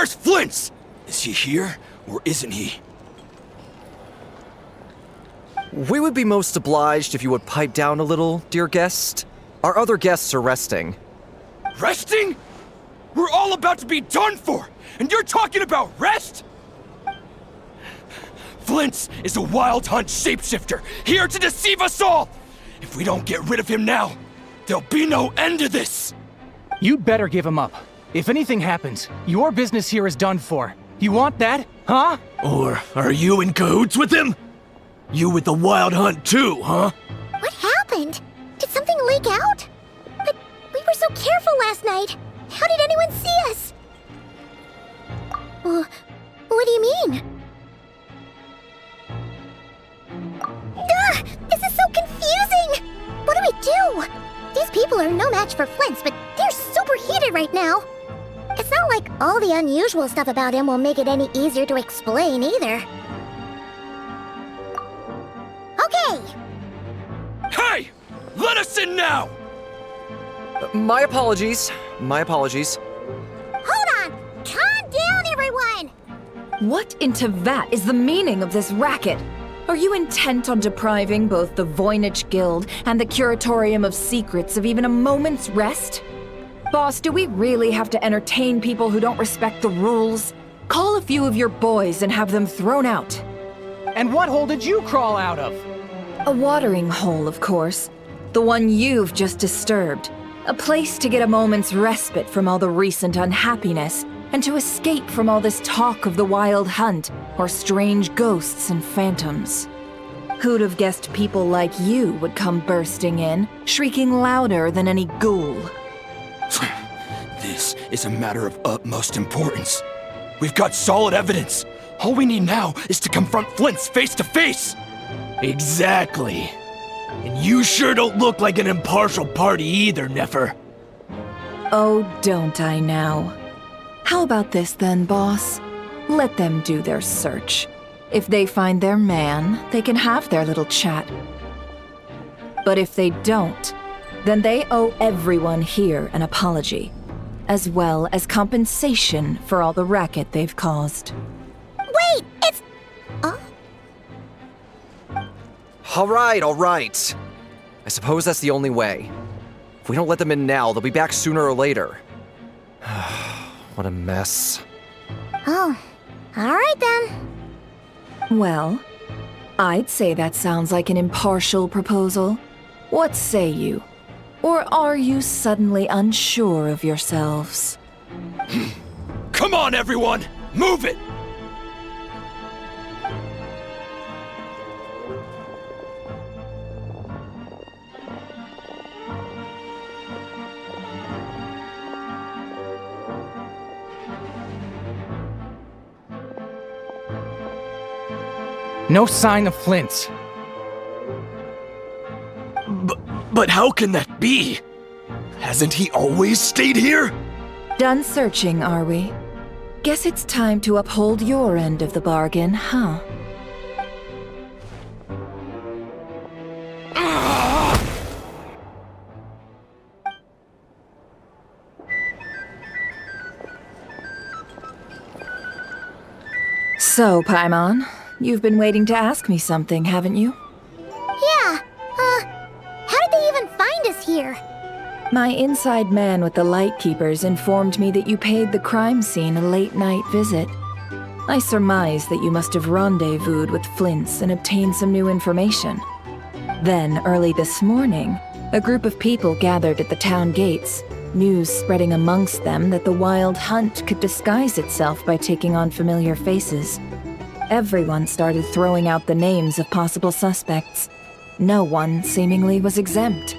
Where's Flins? Is he here, or isn't he? We would be most obliged if you would pipe down a little, dear guest. Our other guests are resting. Resting? We're all about to be done for, and you're talking about rest? Flins is a wild hunt shapeshifter, here to deceive us all! If we don't get rid of him now, there'll be no end to this! You'd better give him up. If anything happens, your business here is done for. You want that, huh? Or are you in cahoots with him? You with the wild hunt too, huh? What happened? Did something leak out? But we were so careful last night. How did anyone see us? What do you mean? This is so confusing! What do we do? These people are no match for Flint's, but they're super heated right now. It's not like all the unusual stuff about him will make it any easier to explain either. Okay! Hey! Let us in now! My apologies. My apologies. Hold on! Calm down, everyone! What in Tevat is the meaning of this racket? Are you intent on depriving both the Voynich Guild and the Curatorium of Secrets of even a moment's rest? Boss, do we really have to entertain people who don't respect the rules? Call a few of your boys and have them thrown out. And what hole did you crawl out of? A watering hole, of course. The one you've just disturbed. A place to get a moment's respite from all the recent unhappiness, and to escape from all this talk of the wild hunt, or strange ghosts and phantoms. Who'd have guessed people like you would come bursting in, shrieking louder than any ghoul? This is a matter of utmost importance. We've got solid evidence. All we need now is to confront Flint's face to face. Exactly. And you sure don't look like an impartial party either, Nefer. Oh, don't I now? How about this then, boss? Let them do their search. If they find their man, they can have their little chat. But if they don't, then they owe everyone here an apology, as well as compensation for all the racket they've caused. Wait, it's... All right. I suppose that's the only way. If we don't let them in now, they'll be back sooner or later. What a mess. Oh, alright then. Well, I'd say that sounds like an impartial proposal. What say you? Or are you suddenly unsure of yourselves? Come on, everyone! Move it! No sign of Flint's. But how can that be? Hasn't he always stayed here? Done searching, are we? Guess it's time to uphold your end of the bargain, huh? So, Paimon, you've been waiting to ask me something, haven't you? Yeah, how did they even find us here? My inside man with the Lightkeepers informed me that you paid the crime scene a late-night visit. I surmise that you must have rendezvoused with Flins and obtained some new information. Then, early this morning, a group of people gathered at the town gates, news spreading amongst them that the wild hunt could disguise itself by taking on familiar faces. Everyone started throwing out the names of possible suspects. No one, seemingly, was exempt.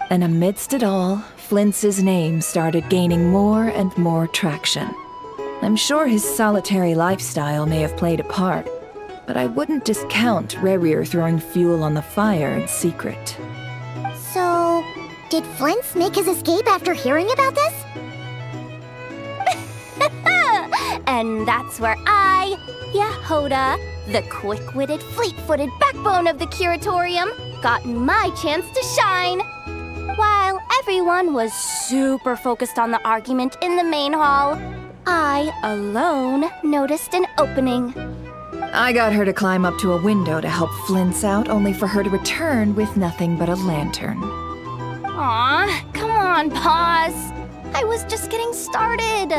And amidst it all, Flint's name started gaining more and more traction. I'm sure his solitary lifestyle may have played a part, but I wouldn't discount Rerir throwing fuel on the fire in secret. So, did Flint's make his escape after hearing about this? And that's where I, Yehoda, the quick-witted, fleet-footed backbone of the Curatorium, got my chance to shine. While everyone was super focused on the argument in the main hall, I, alone, noticed an opening. I got her to climb up to a window to help Flins out, only for her to return with nothing but a lantern. Aw, come on, pause. I was just getting started.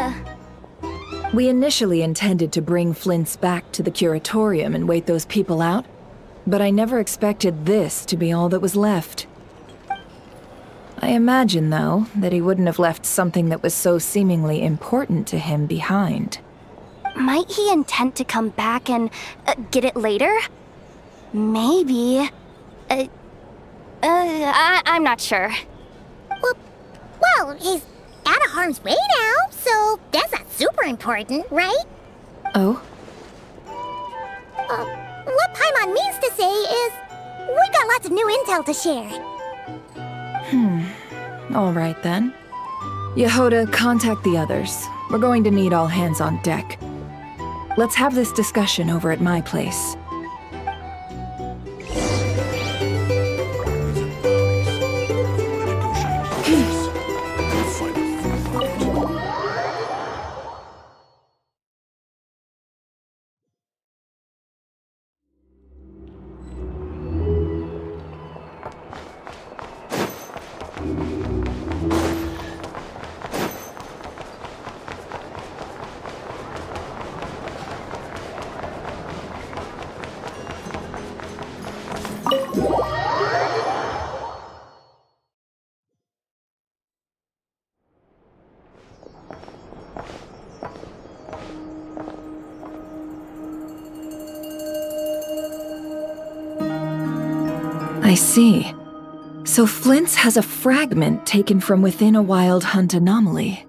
We initially intended to bring Flins back to the curatorium and wait those people out, but I never expected this to be all that was left. I imagine, though, that he wouldn't have left something that was so seemingly important to him behind. Might he intend to come back and get it later? Maybe. I'm not sure. Well, he's out of harm's way now, so that's not super important, right? Oh? What Paimon means to say is, we got lots of new intel to share. All right, then. Yehoda, contact the others. We're going to need all hands on deck. Let's have this discussion over at my place. I see. So Flins has a fragment taken from within a wild hunt anomaly.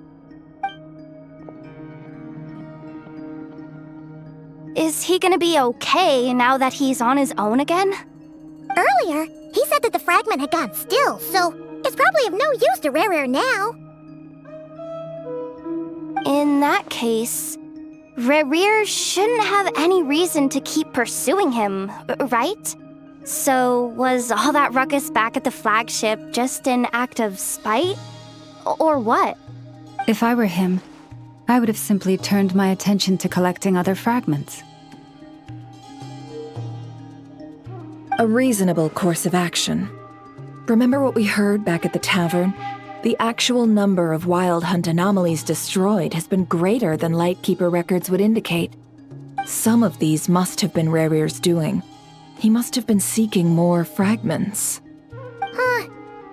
Is he gonna be okay now that he's on his own again? Earlier, he said that the fragment had gone still, so it's probably of no use to Rerir now. In that case, Rerir shouldn't have any reason to keep pursuing him, right? So, was all that ruckus back at the flagship just an act of spite? Or what? If I were him, I would have simply turned my attention to collecting other fragments. A reasonable course of action. Remember what we heard back at the tavern? The actual number of wild hunt anomalies destroyed has been greater than Lightkeeper records would indicate. Some of these must have been Rerir's doing. He must have been seeking more fragments.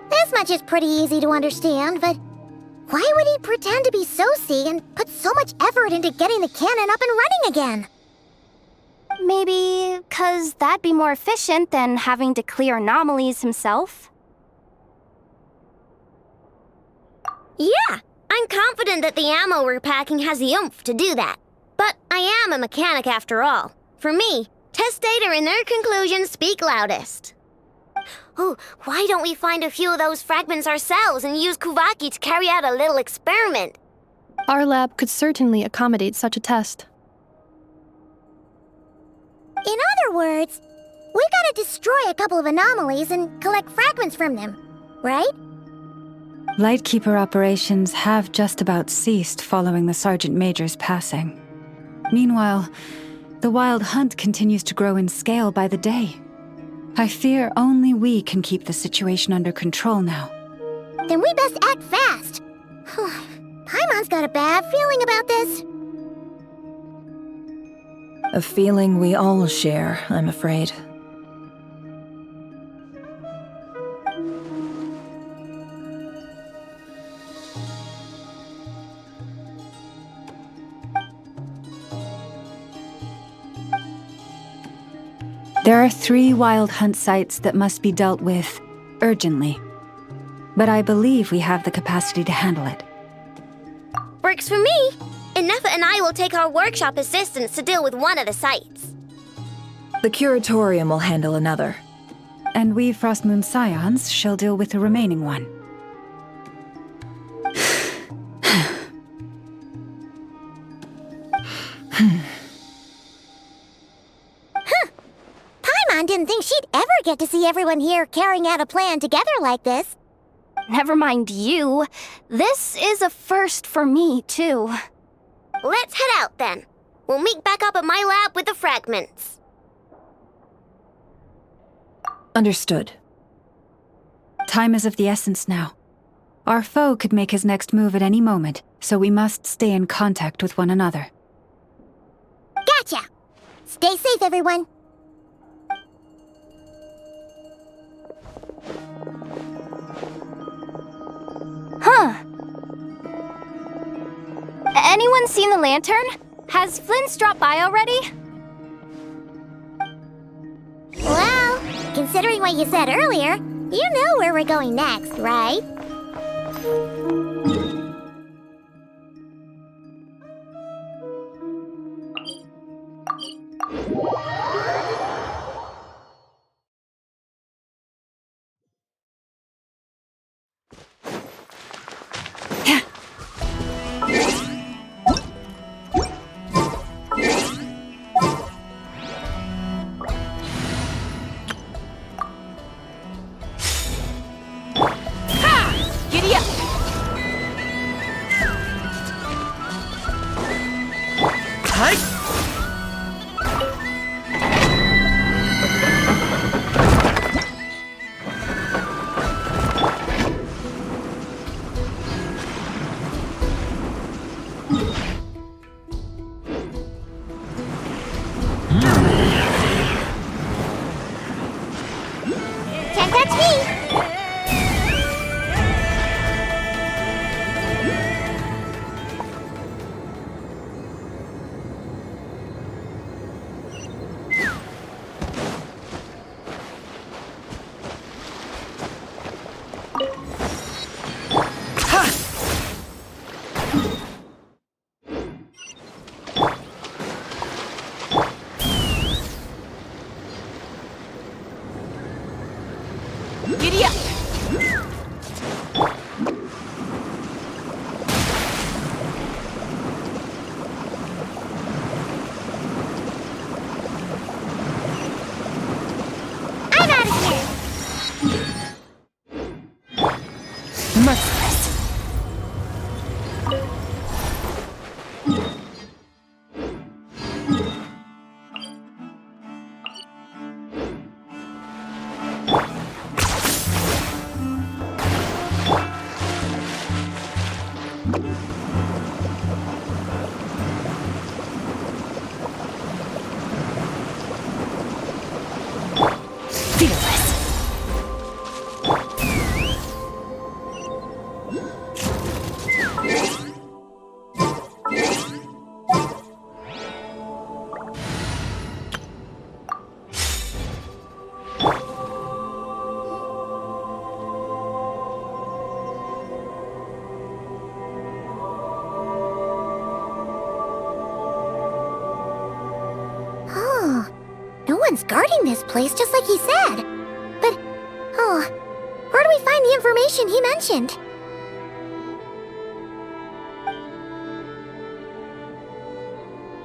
This much is pretty easy to understand, but why would he pretend to be Soci and put so much effort into getting the cannon up and running again? Maybe 'cause that'd be more efficient than having to clear anomalies himself? Yeah, I'm confident that the ammo we're packing has the oomph to do that. But I am a mechanic after all. For me, test data and their conclusions speak loudest. Oh, why don't we find a few of those fragments ourselves and use Kuvaki to carry out a little experiment? Our lab could certainly accommodate such a test. In other words, we gotta destroy a couple of anomalies and collect fragments from them, right? Lightkeeper operations have just about ceased following the Sergeant Major's passing. Meanwhile, the wild hunt continues to grow in scale by the day. I fear only we can keep the situation under control now. Then we best act fast. Paimon's got a bad feeling about this. A feeling we all share, I'm afraid. There are 3 wild hunt sites that must be dealt with urgently. But I believe we have the capacity to handle it. Works for me. And Nefer and I will take our workshop assistants to deal with one of the sites. The curatorium will handle another. And we Frostmoon Scions shall deal with the remaining one. Paimon didn't think she'd ever get to see everyone here carrying out a plan together like this. Never mind you. This is a first for me, too. Let's head out then. We'll meet back up at my lab with the fragments. Understood. Time is of the essence now. Our foe could make his next move at any moment, so we must stay in contact with one another. Gotcha! Stay safe, everyone. Huh. Anyone seen the lantern? Has Flins dropped by already? Well, considering what you said earlier, you know where we're going next, right? Can't catch me! Guarding this place just like he said. But, where do we find the information he mentioned?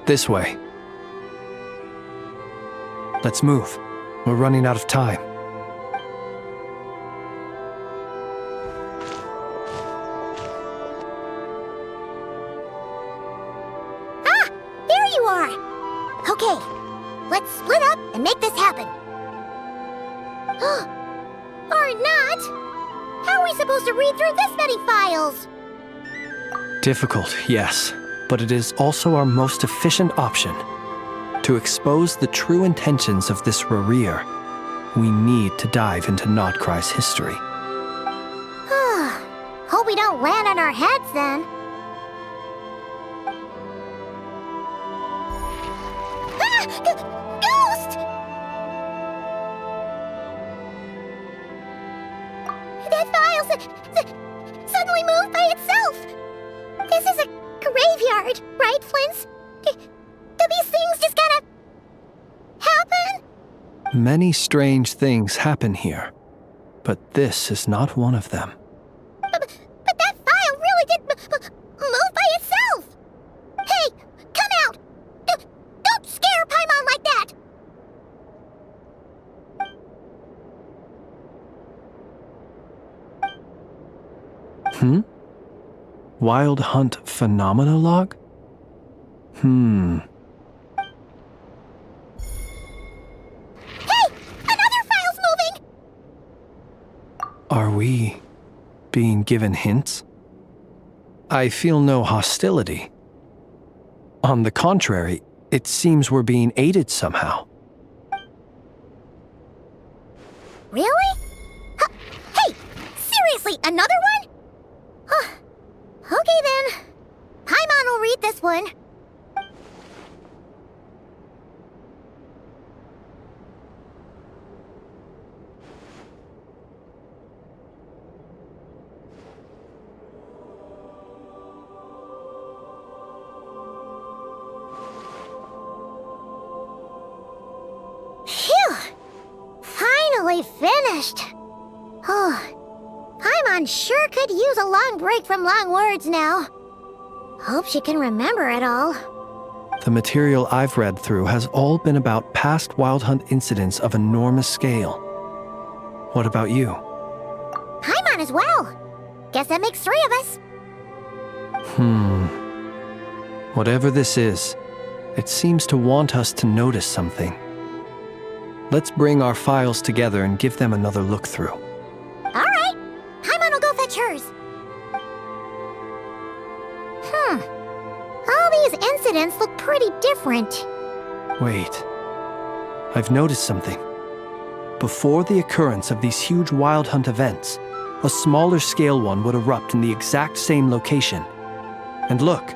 This way. Let's move. We're running out of time. Ah! There you are! Okay. Let's split up and make this happen. Or not! How are we supposed to read through this many files? Difficult, yes, but it is also our most efficient option. To expose the true intentions of this Rerir, we need to dive into Notcry's history. Hope we don't land on our heads then. Ghost! That file suddenly moved by itself. This is a graveyard, right, Flins? Do these things just kind of happen? Many strange things happen here, but this is not one of them. But that file really did move by itself. Hey, come out! Don't scare Paimon like that! Wild Hunt Phenomenologue? Hey! Another file's moving! Are we being given hints? I feel no hostility. On the contrary, it seems we're being aided somehow. Really? Hey! Seriously, another one? Okay then. Paimon will read this one. Phew! Finally finished. Oh, Paimon sure could use a long break from long words now. Hope she can remember it all. The material I've read through has all been about past Wild Hunt incidents of enormous scale. What about you? Paimon as well. Guess that makes 3 of us. Whatever this is, it seems to want us to notice something. Let's bring our files together and give them another look through. All right. Paimon will go fetch hers. All these incidents look pretty different. Wait. I've noticed something. Before the occurrence of these huge Wild Hunt events, a smaller scale one would erupt in the exact same location. And look.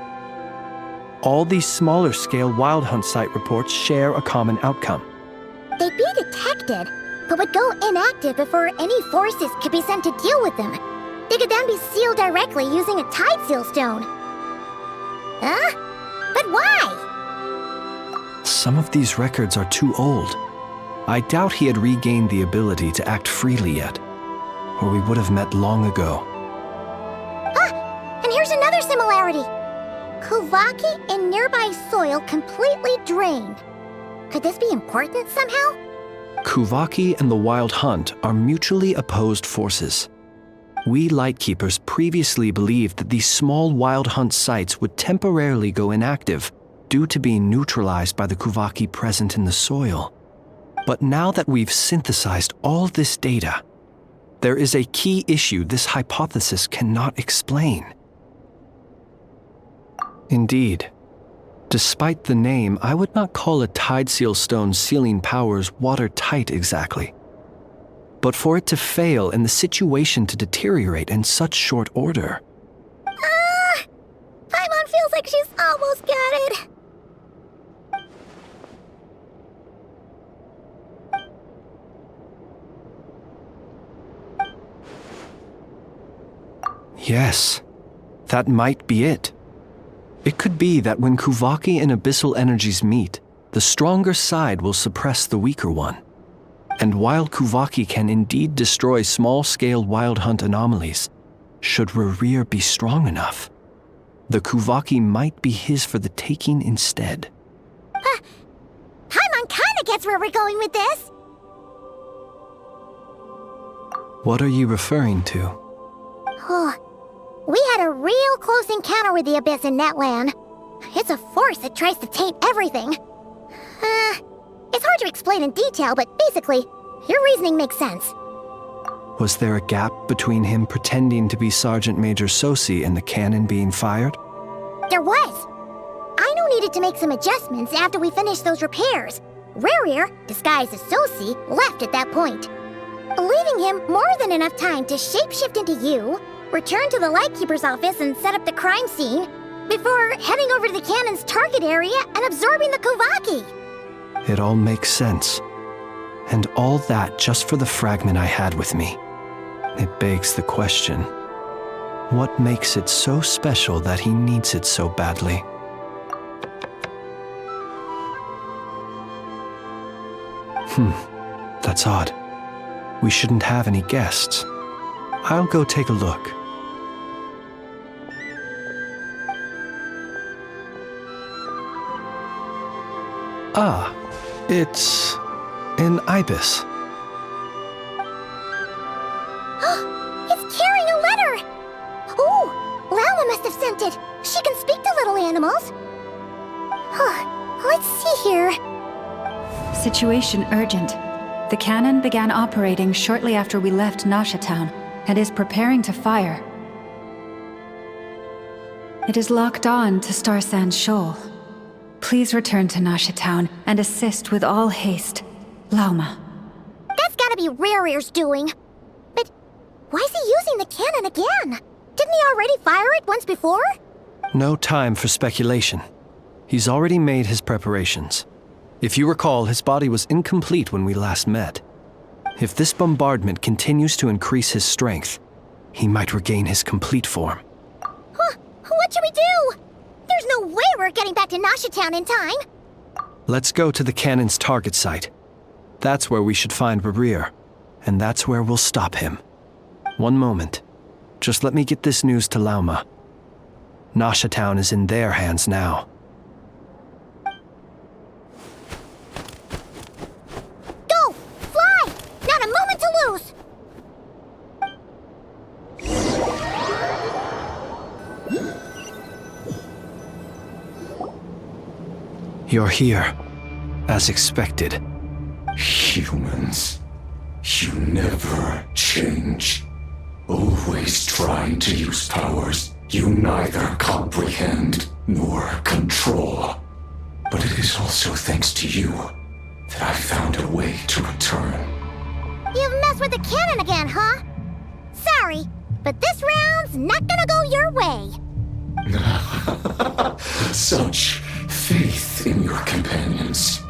All these smaller scale Wild Hunt site reports share a common outcome. They'd be detected, but would go inactive before any forces could be sent to deal with them. They could then be sealed directly using a tide seal stone. Huh? But why? Some of these records are too old. I doubt he had regained the ability to act freely yet, or we would have met long ago. And here's another similarity. Kuvaki in nearby soil completely drained. Could this be important somehow? Kuvaki and the Wild Hunt are mutually opposed forces. We Lightkeepers previously believed that these small Wild Hunt sites would temporarily go inactive due to being neutralized by the Kuvaki present in the soil. But now that we've synthesized all this data, there is a key issue this hypothesis cannot explain. Indeed, despite the name, I would not call a tide seal stone's sealing powers watertight exactly. But for it to fail and the situation to deteriorate in such short order. Paimon feels like she's almost got it. Yes, that might be it. It could be that when Kuvaki and abyssal energies meet, the stronger side will suppress the weaker one. And while Kuvaki can indeed destroy small-scale Wild Hunt anomalies, should Rerir be strong enough, the Kuvaki might be his for the taking instead. Paimon kinda gets where we're going with this. What are you referring to? We had a real close encounter with the Abyss in Netland. It's a force that tries to taint everything. It's hard to explain in detail, but basically, your reasoning makes sense. Was there a gap between him pretending to be Sergeant Major Sosi and the cannon being fired? There was. Aino needed to make some adjustments after we finished those repairs. Rerir, disguised as Sosi, left at that point, leaving him more than enough time to shapeshift into you, return to the Lightkeeper's office and set up the crime scene, before heading over to the cannon's target area and absorbing the Kuvaki. It all makes sense. And all that just for the fragment I had with me. It begs the question, what makes it so special that he needs it so badly? That's odd. We shouldn't have any guests. I'll go take a look. Ah, it's an ibis. It's carrying a letter! Ooh, Lauma must have sent it. She can speak to little animals. here. Situation urgent. The cannon began operating shortly after we left Nasha Town and is preparing to fire. It is locked on to Star Sand Shoal. Please return to Nasha Town and assist with all haste. Lauma. That's gotta be Rerir's doing. But why is he using the cannon again? Didn't he already fire it once before? No time for speculation. He's already made his preparations. If you recall, his body was incomplete when we last met. If this bombardment continues to increase his strength, he might regain his complete form. Huh, what should we do? There's no way we're getting back to Nasha Town in time. Let's go to the cannon's target site. That's where we should find Rerir, and that's where we'll stop him. One moment. Just let me get this news to Lauma. Nasha Town is in their hands now. Go! Fly! Not a moment to lose! You're here, as expected. Humans, you never change. Always trying to use powers you neither comprehend nor control. But it is also thanks to you that I found a way to return. You've messed with the cannon again, huh? Sorry, but this round's not gonna go your way. Such faith in your companions.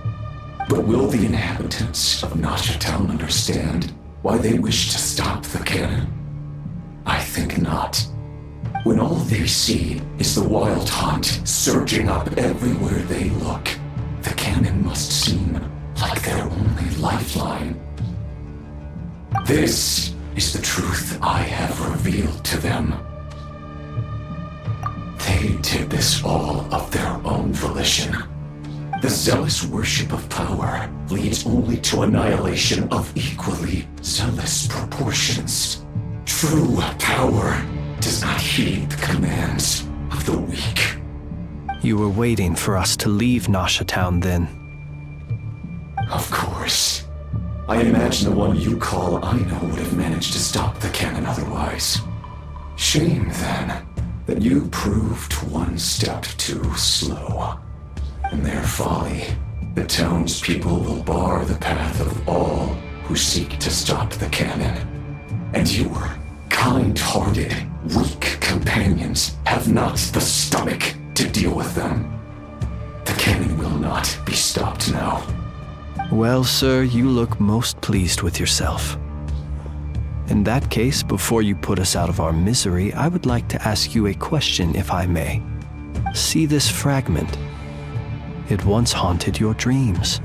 But will the inhabitants of Nasha Town understand why they wish to stop the cannon? I think not. When all they see is the wild hunt surging up everywhere they look, the cannon must seem like their only lifeline. This is the truth I have revealed to them. They did this all of their own volition. The zealous worship of power leads only to annihilation of equally zealous proportions. True power does not heed the commands of the weak. You were waiting for us to leave Nasha Town then. Of course. I imagine the one you call Aina would have managed to stop the cannon otherwise. Shame, then, that you proved one step too slow. In their folly, the townspeople will bar the path of all who seek to stop the cannon. And your kind-hearted, weak companions have not the stomach to deal with them. The cannon will not be stopped now. Well, sir, you look most pleased with yourself. In that case, before you put us out of our misery, I would like to ask you a question, if I may. See this fragment? It once haunted your dreams,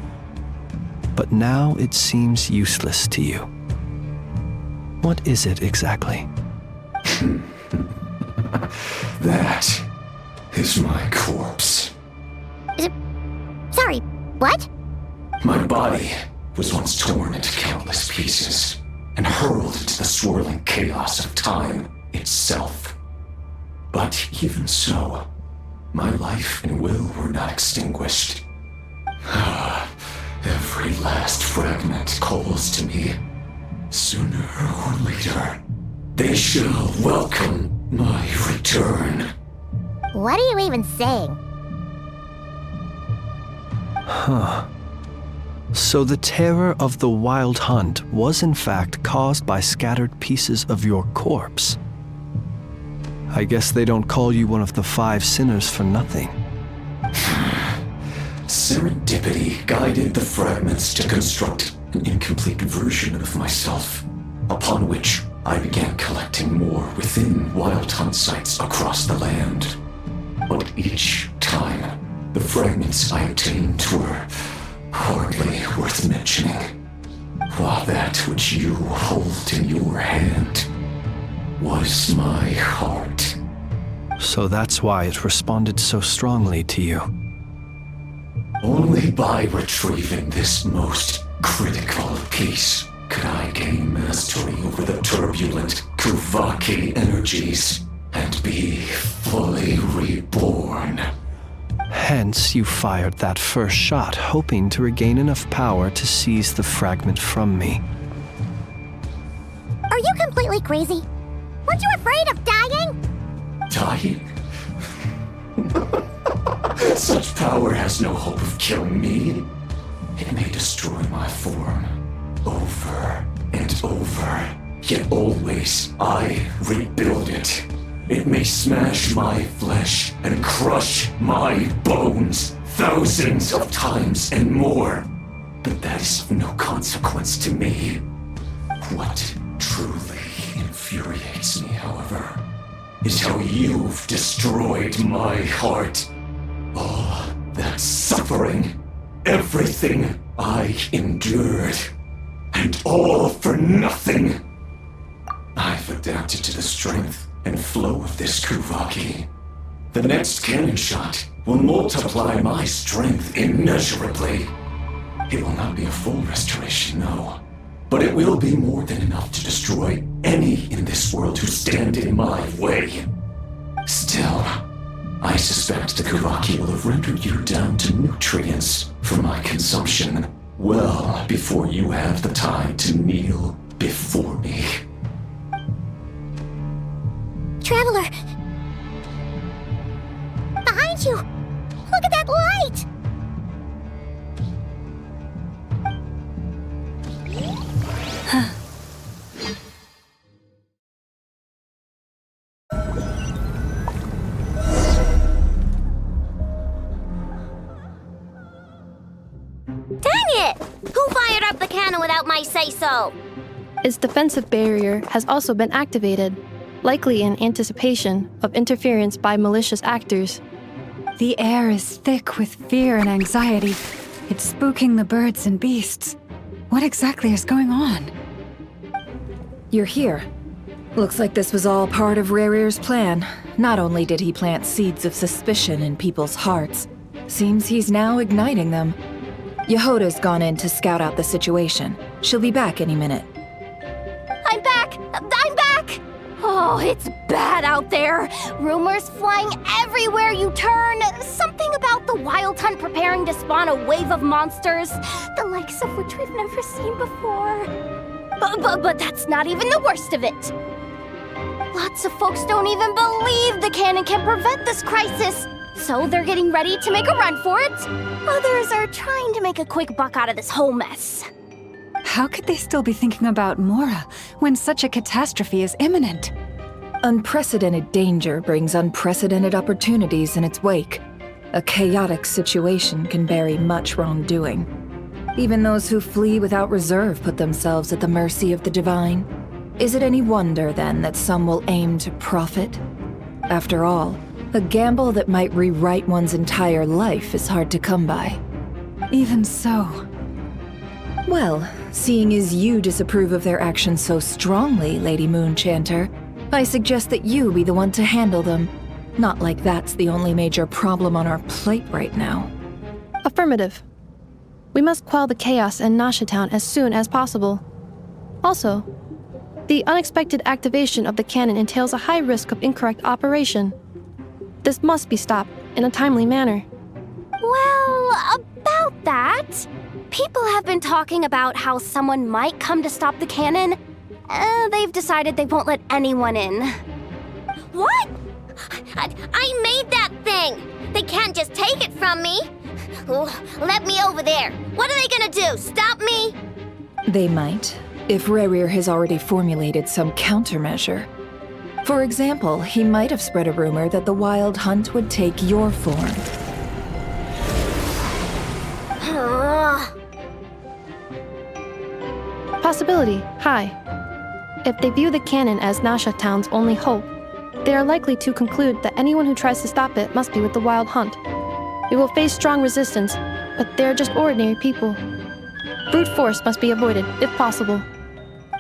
but now it seems useless to you. What is it exactly? That is my corpse. Sorry, what? My body was once torn into countless pieces and hurled into the swirling chaos of time itself. But even so, my life and will were not extinguished. Every last fragment calls to me. Sooner or later, they shall welcome my return. What are you even saying? Huh. So the terror of the wild hunt was in fact caused by scattered pieces of your corpse. I guess they don't call you one of the 5 sinners for nothing. Serendipity guided the fragments to construct an incomplete version of myself, upon which I began collecting more within wild hunt sites across the land. But each time, the fragments I obtained were hardly worth mentioning, while that which you hold in your hand was my heart. So that's why it responded so strongly to you. Only by retrieving this most critical piece could I gain mastery over the turbulent Kuvaki energies and be fully reborn. Hence, you fired that first shot, hoping to regain enough power to seize the fragment from me. Are you completely crazy? Weren't you afraid of dying? Dying? Such power has no hope of killing me. It may destroy my form over and over, yet always I rebuild it. It may smash my flesh and crush my bones thousands of times and more, but that is of no consequence to me. What truly infuriates me, however, is how you've destroyed my heart. All that suffering, everything I endured, and all for nothing. I've adapted to the strength and flow of this Kuvaki. The next cannon shot will multiply my strength immeasurably. It will not be a full restoration, no, but it will be more than enough to destroy any in this world who stand in my way. Still, I suspect the Kuvaki will have rendered you down to nutrients for my consumption well before you have the time to kneel before me. Traveler! Behind you! Look at that light! Dang it! Who fired up the cannon without my say-so? Its defensive barrier has also been activated, likely in anticipation of interference by malicious actors. The air is thick with fear and anxiety. It's spooking the birds and beasts. What exactly is going on? You're here. Looks like this was all part of Rerir's plan. Not only did he plant seeds of suspicion in people's hearts, seems he's now igniting them. Yehoda's gone in to scout out the situation. She'll be back any minute. I'm back! I'm back! Oh, it's bad out there. Rumors flying everywhere you turn. Something about the Wild Hunt preparing to spawn a wave of monsters, the likes of which we've never seen before. But that's not even the worst of it. Lots of folks don't even believe the cannon can prevent this crisis, so they're getting ready to make a run for it. Others are trying to make a quick buck out of this whole mess. How could they still be thinking about Mora when such a catastrophe is imminent? Unprecedented danger brings unprecedented opportunities in its wake. A chaotic situation can bury much wrongdoing. Even those who flee without reserve put themselves at the mercy of the divine. Is it any wonder, then, that some will aim to profit? After all, a gamble that might rewrite one's entire life is hard to come by. Even so. Well, seeing as you disapprove of their actions so strongly, Lady Moonchanter, I suggest that you be the one to handle them. Not like that's the only major problem on our plate right now. Affirmative. We must quell the chaos in Nasha Town as soon as possible. Also, the unexpected activation of the cannon entails a high risk of incorrect operation. This must be stopped in a timely manner. Well, about that, people have been talking about how someone might come to stop the cannon. They've decided they won't let anyone in. What? I made that thing! They can't just take it from me! Let me over there! What are they gonna do, stop me? They might, if Rerir has already formulated some countermeasure. For example, he might have spread a rumor that the Wild Hunt would take your form. Possibility high. If they view the cannon as Nasha Town's only hope, they are likely to conclude that anyone who tries to stop it must be with the Wild Hunt. We will face strong resistance, but they're just ordinary people. Brute force must be avoided, if possible.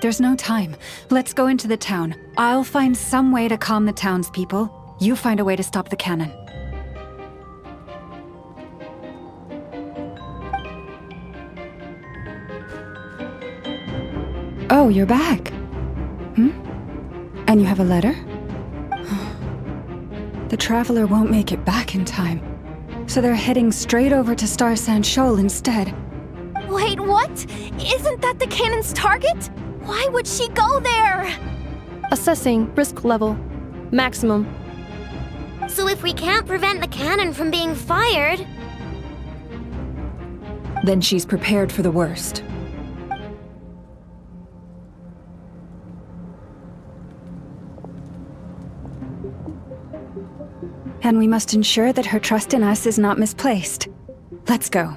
There's no time. Let's go into the town. I'll find some way to calm the townspeople. You find a way to stop the cannon. Oh, you're back. And you have a letter? The Traveler won't make it back in time. so they're heading straight over to Star Sand Shoal instead. Wait, what? Isn't that the cannon's target? Why would she go there? Assessing risk level. Maximum. So if we can't prevent the cannon from being fired... Then she's prepared for the worst. And we must ensure that her trust in us is not misplaced. Let's go.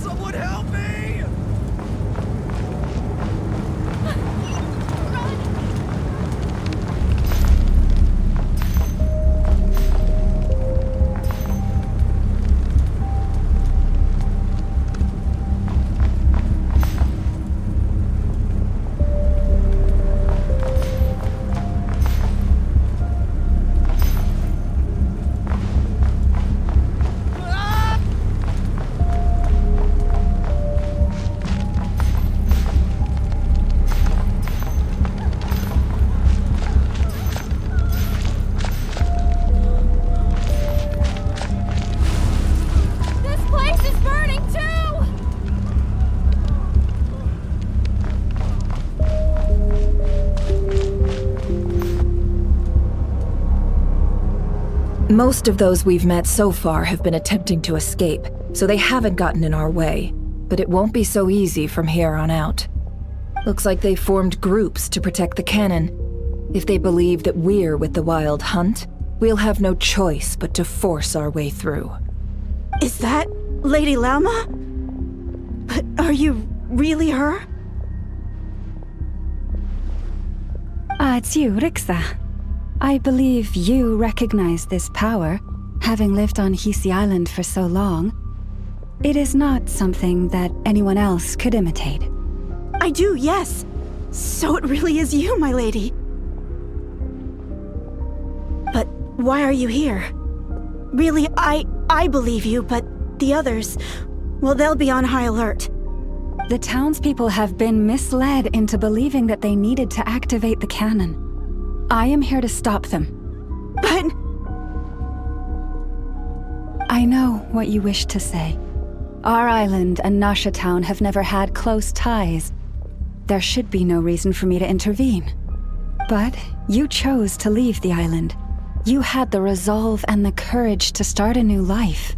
Someone help me! Most of those we've met so far have been attempting to escape, so they haven't gotten in our way. But it won't be so easy from here on out. Looks like they formed groups to protect the cannon. If they believe that we're with the Wild Hunt, we'll have no choice but to force our way through. Is that Lady Lauma? But are you really her? It's you, Rixa. I believe you recognize this power, having lived on Hisi Island for so long. It is not something that anyone else could imitate. I do, yes. So it really is you, my lady. But why are you here? Really, I believe you, but the others, well, they'll be on high alert. The townspeople have been misled into believing that they needed to activate the cannon. I am here to stop them. But... I know what you wish to say. Our island and Nasha Town have never had close ties. There should be no reason for me to intervene. But you chose to leave the island. You had the resolve and the courage to start a new life.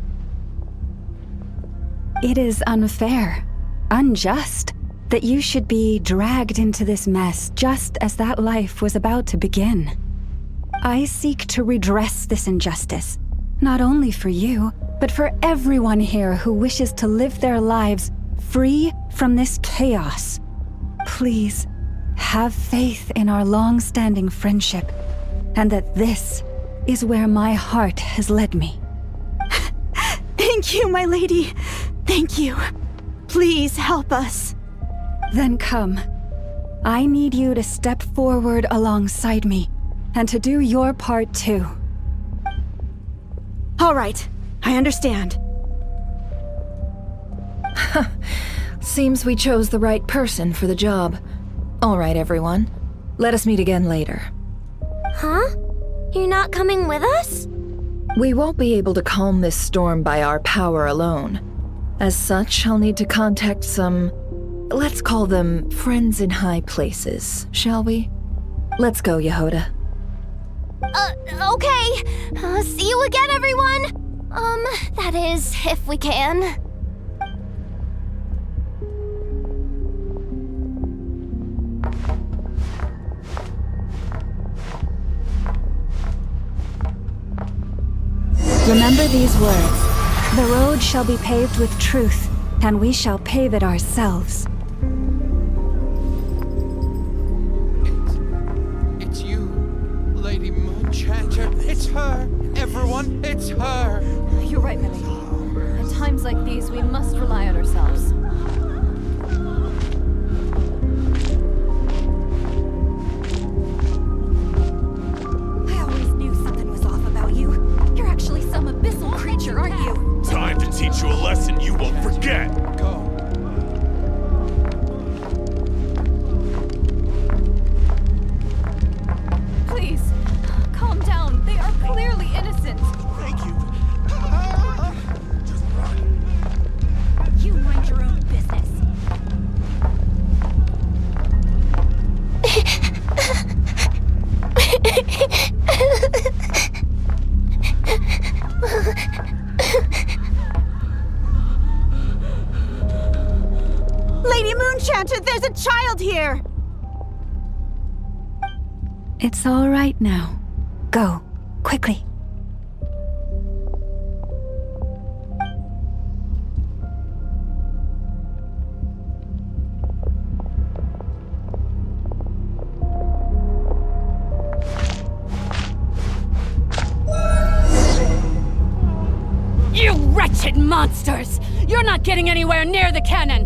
It is unfair, unjust, that you should be dragged into this mess just as that life was about to begin. I seek to redress this injustice, not only for you, but for everyone here who wishes to live their lives free from this chaos. Please, have faith in our long-standing friendship, and that this is where my heart has led me. Thank you, my lady. Thank you. Please help us. Then come. I need you to step forward alongside me, and to do your part too. All right, I understand. Seems we chose the right person for the job. All right, everyone. Let us meet again later. Huh? You're not coming with us? We won't be able to calm this storm by our power alone. As such, I'll need to contact some... let's call them friends in high places, shall we? Let's go, Yehoda. Okay. See you again, everyone! That is, if we can. Remember these words. The road shall be paved with truth, and we shall pave it ourselves. It's you, Lady Moonchanter. It's her. Everyone, it's her. You're right, Millie. At times like these, we must rely on ourselves. I always knew something was off about you. You're actually some abyssal creature, aren't you? Time to teach you a lesson you won't forget. Go. It's all right now. Go, quickly. You wretched monsters! You're not getting anywhere near the cannon!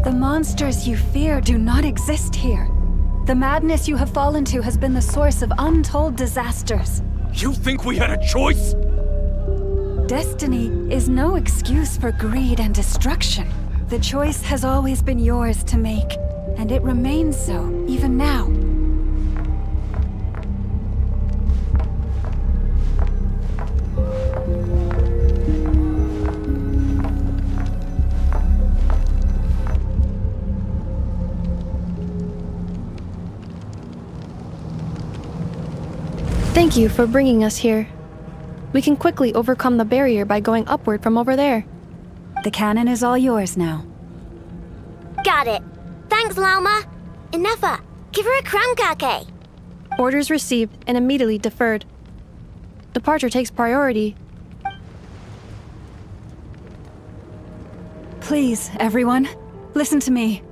The monsters you fear do not exist here. The madness you have fallen to has been the source of untold disasters. You think we had a choice? Destiny is no excuse for greed and destruction. The choice has always been yours to make, and it remains so, even now. Thank you for bringing us here. We can quickly overcome the barrier by going upward from over there. The cannon is all yours now. Got it. Thanks, Lauma. And Nefer, give her a crumb cake. Orders received and immediately deferred. Departure takes priority. Please, everyone, listen to me.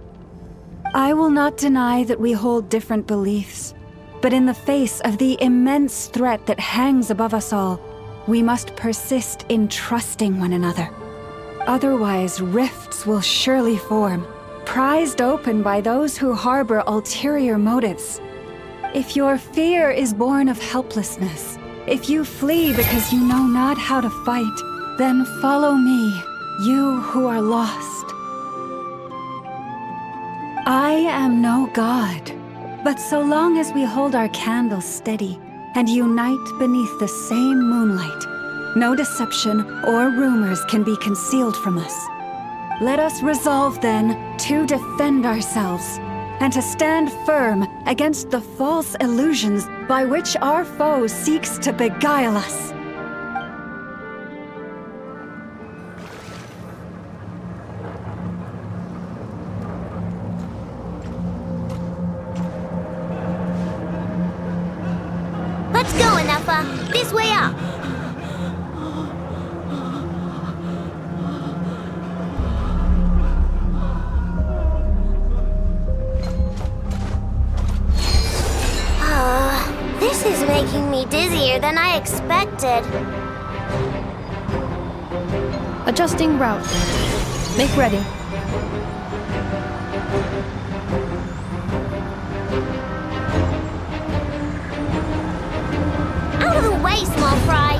I will not deny that we hold different beliefs, but in the face of the immense threat that hangs above us all, we must persist in trusting one another. Otherwise, rifts will surely form, prized open by those who harbor ulterior motives. If your fear is born of helplessness, if you flee because you know not how to fight, then follow me, you who are lost. I am no god, but so long as we hold our candles steady and unite beneath the same moonlight, no deception or rumors can be concealed from us. Let us resolve then to defend ourselves and to stand firm against the false illusions by which our foe seeks to beguile us. Let's go, Nefer. This way up. This is making me dizzier than I expected. Adjusting route. Make ready. Out of the way, small fry!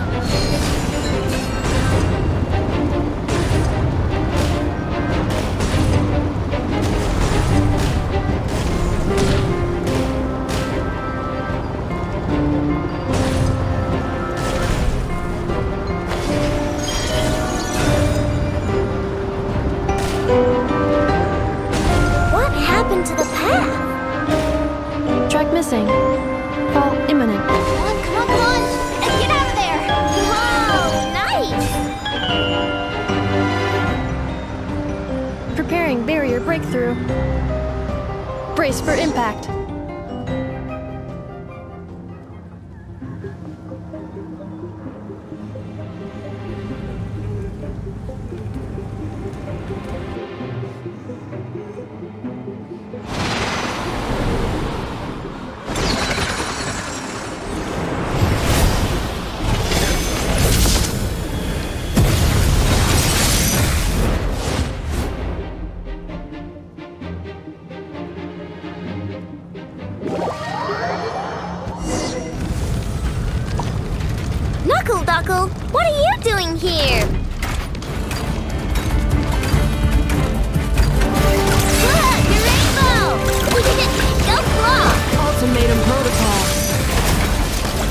What happened to the path? Track missing. Fall imminent. Come on! And get out of there! Whoa, nice! Preparing barrier breakthrough. Brace for impact. Knuckle, what are you doing here? Look, your rainbow! Go claw! Ultimatum protocol.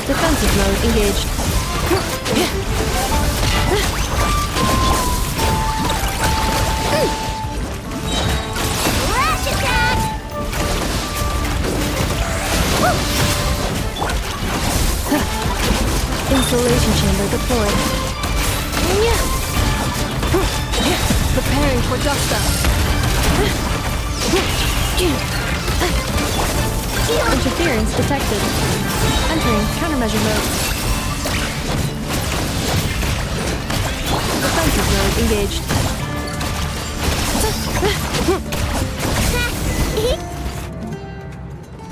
Defensive mode engaged. Rash attack! Insulation chamber deployed. Preparing for dust up. Interference detected. Entering countermeasure mode. Defensive mode engaged.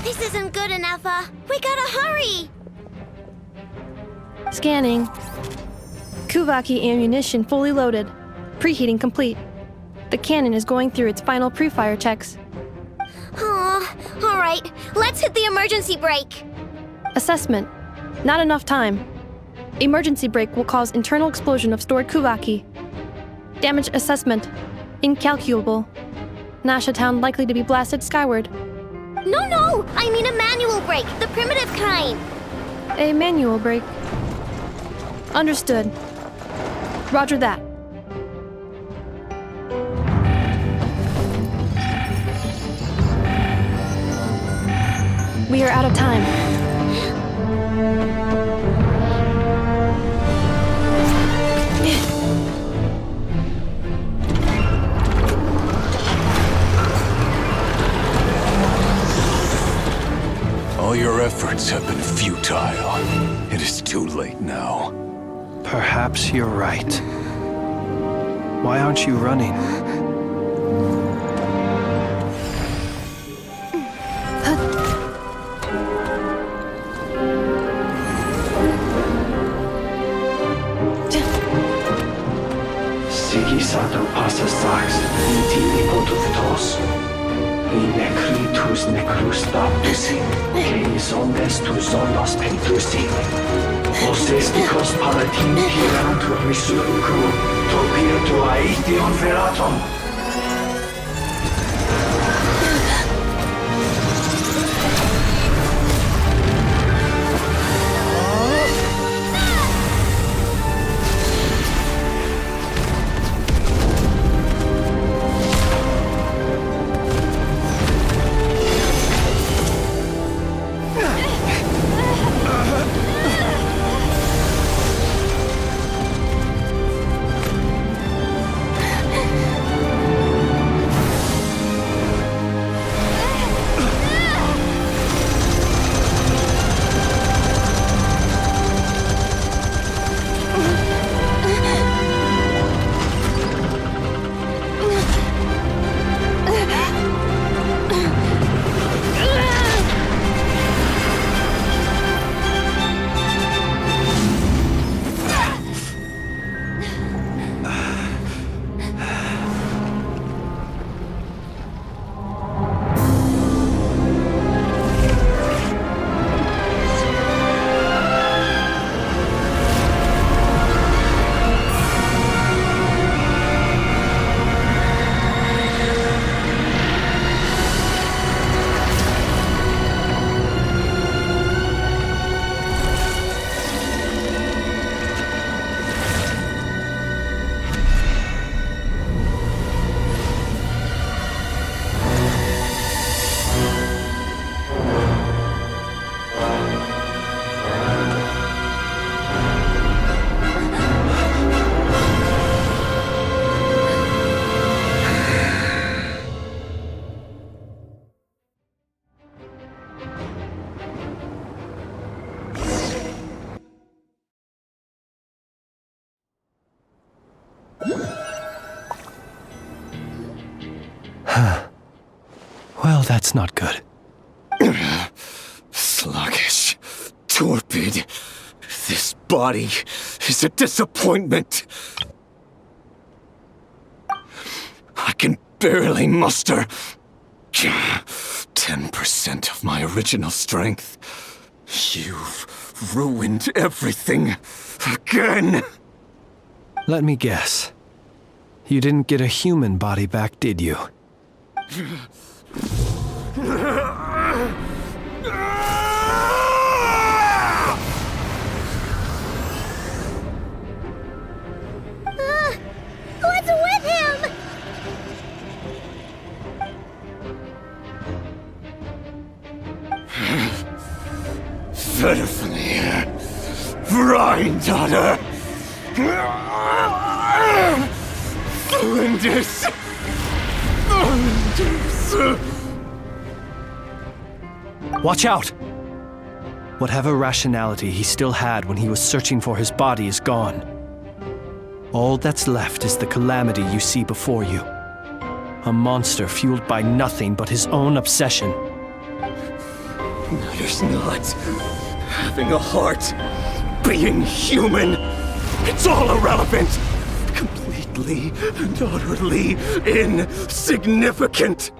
This isn't good enough, we gotta hurry! Scanning. Kuvaki ammunition fully loaded. Preheating complete. The cannon is going through its final pre-fire checks. Aw, alright, let's hit the emergency brake! Assessment. Not enough time. Emergency brake will cause internal explosion of stored Kuvaki. Damage assessment. Incalculable. Nasha Town likely to be blasted skyward. No, I mean a manual brake, the primitive kind! A manual brake. Understood. Roger that. We are out of time. All your efforts have been futile. It is too late now. Perhaps you're right. Why aren't you running? Sigisato passa sax, intimi potutos. In necritus necrus baptisi, que ondes tu zonos pentusi. Osesticos palatin pirantur resurrecru, topir tu aetion veratum. Well, that's not good. Sluggish. Torpid. This body is a disappointment. I can barely muster 10% of my original strength. You've ruined everything again. Let me guess. You didn't get a human body back, did you? What's with him? Verfni, Vrindaughter, Flinders, Watch out! Whatever rationality he still had when he was searching for his body is gone. All that's left is the calamity you see before you. A monster fueled by nothing but his own obsession. Matters not. Having a heart, being human, it's all irrelevant. Completely and utterly insignificant.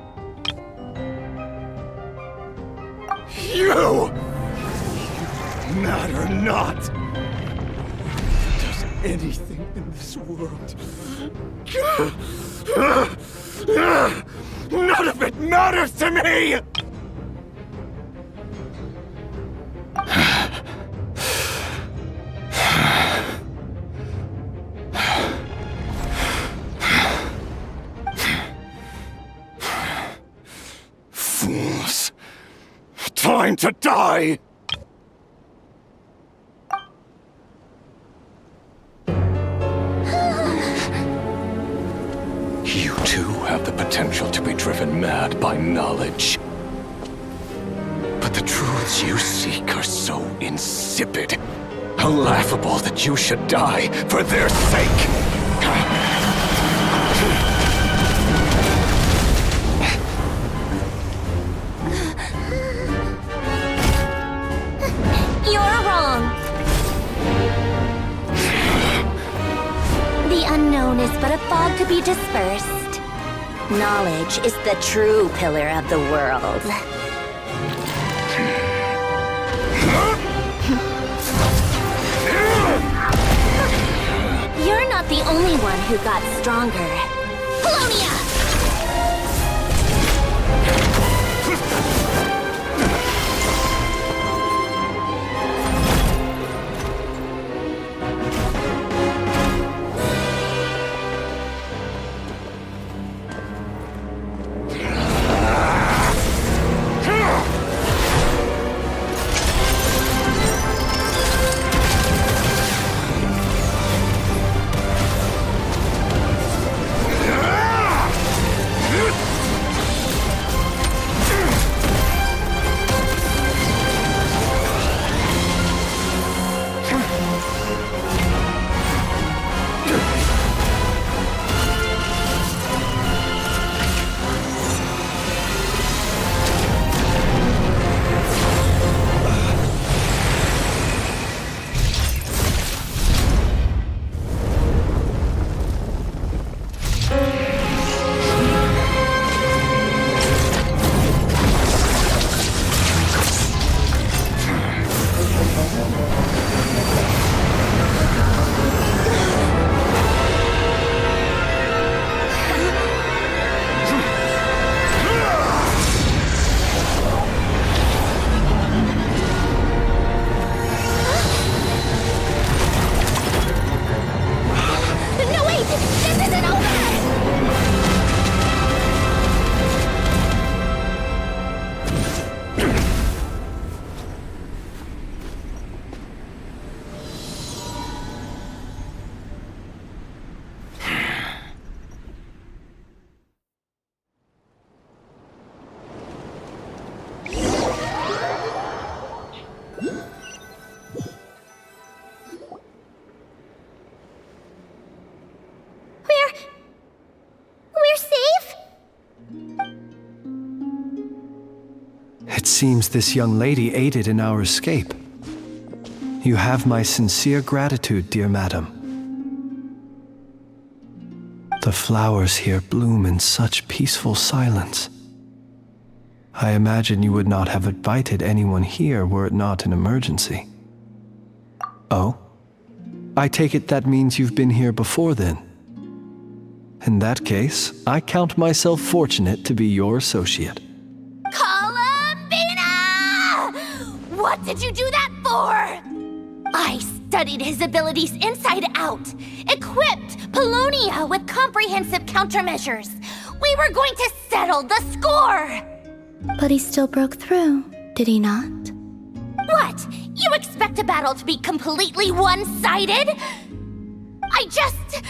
You matter not. Does anything in this world? None of it matters to me! Fools. Time to die! You too have the potential to be driven mad by knowledge. But the truths you seek are so insipid, how laughable that you should die for their sake. You're wrong. The unknown is but a fog to be dispersed. Knowledge is the true pillar of the world. You're not the only one who got stronger. Polonia! It seems this young lady aided in our escape. You have my sincere gratitude, dear madam. The flowers here bloom in such peaceful silence. I imagine you would not have invited anyone here were it not an emergency. Oh? I take it that means you've been here before then. In that case, I count myself fortunate to be your associate. What did you do that for? I studied his abilities inside out, equipped Polonia with comprehensive countermeasures. We were going to settle the score! But he still broke through, did he not? What? You expect a battle to be completely one-sided? I just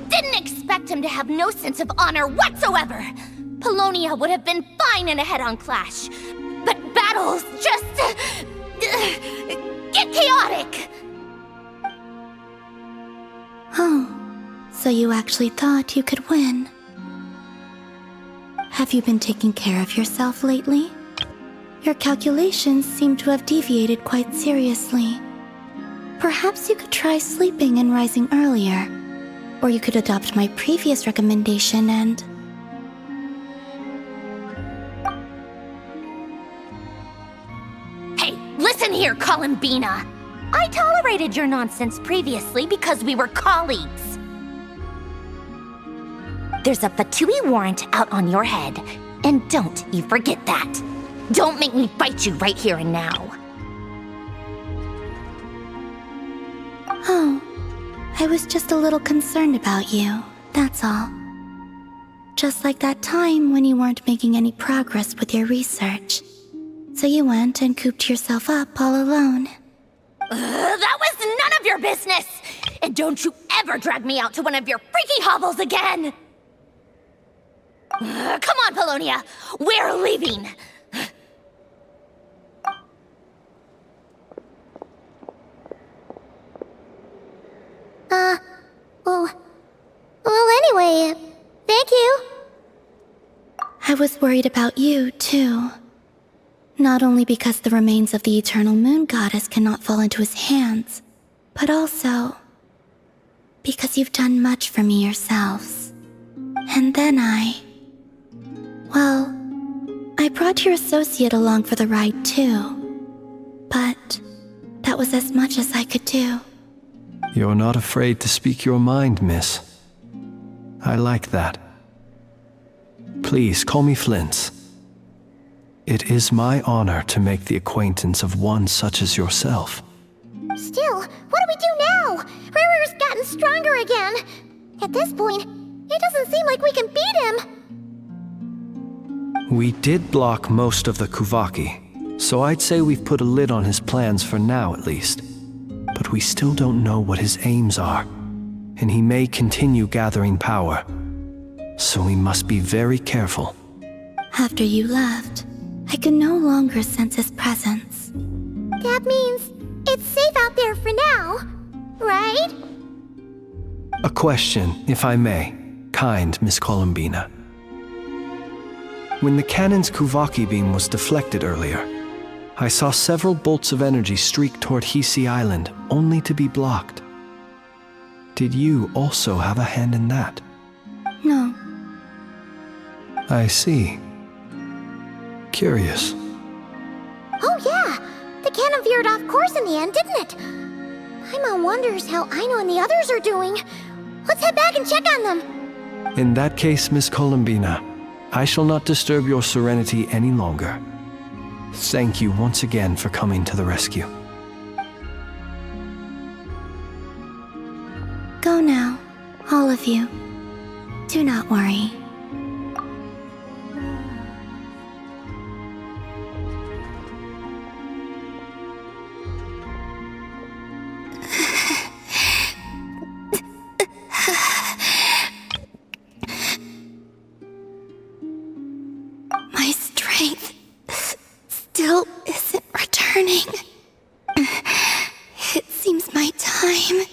didn't expect him to have no sense of honor whatsoever. Polonia would have been fine in a head-on clash, but battle battles just get chaotic. Oh, so you actually thought you could win. Have you been taking care of yourself lately? Your calculations seem to have deviated quite seriously. Perhaps you could try sleeping and rising earlier. Or you could adopt my previous recommendation and... Hey, listen here, Columbina. I tolerated your nonsense previously because we were colleagues. There's a Fatui warrant out on your head, and don't you forget that. Don't make me fight you right here and now. Oh, I was just a little concerned about you, that's all. Just like that time when you weren't making any progress with your research. So you went and cooped yourself up all alone. That was none of your business! And don't you ever drag me out to one of your freaky hovels again! Come on, Polonia! We're leaving! Well, anyway, thank you. I was worried about you, too. Not only because the remains of the Eternal Moon Goddess cannot fall into his hands, but also because you've done much for me yourselves. And then I brought your associate along for the ride, too. But that was as much as I could do. You're not afraid to speak your mind, miss. I like that. Please, call me Flins. It is my honor to make the acquaintance of one such as yourself. Still, what do we do now? Rerir's gotten stronger again. At this point, it doesn't seem like we can beat him. We did block most of the Kuvaki, so I'd say we've put a lid on his plans for now at least. But we still don't know what his aims are, and he may continue gathering power. So we must be very careful. After you left, I could no longer sense his presence. That means it's safe out there for now, right? A question, if I may, kind Miss Columbina. When the cannon's Kuvaki beam was deflected earlier, I saw several bolts of energy streak toward Hisi Island, only to be blocked. Did you also have a hand in that? No. I see. Curious. Oh yeah! The cannon veered off course in the end, didn't it? Paimon wonders how Aino and the others are doing. Let's head back and check on them. In that case, Miss Columbina, I shall not disturb your serenity any longer. Thank you once again for coming to the rescue. Go now, all of you. Do not worry. My strength isn't returning. It seems my time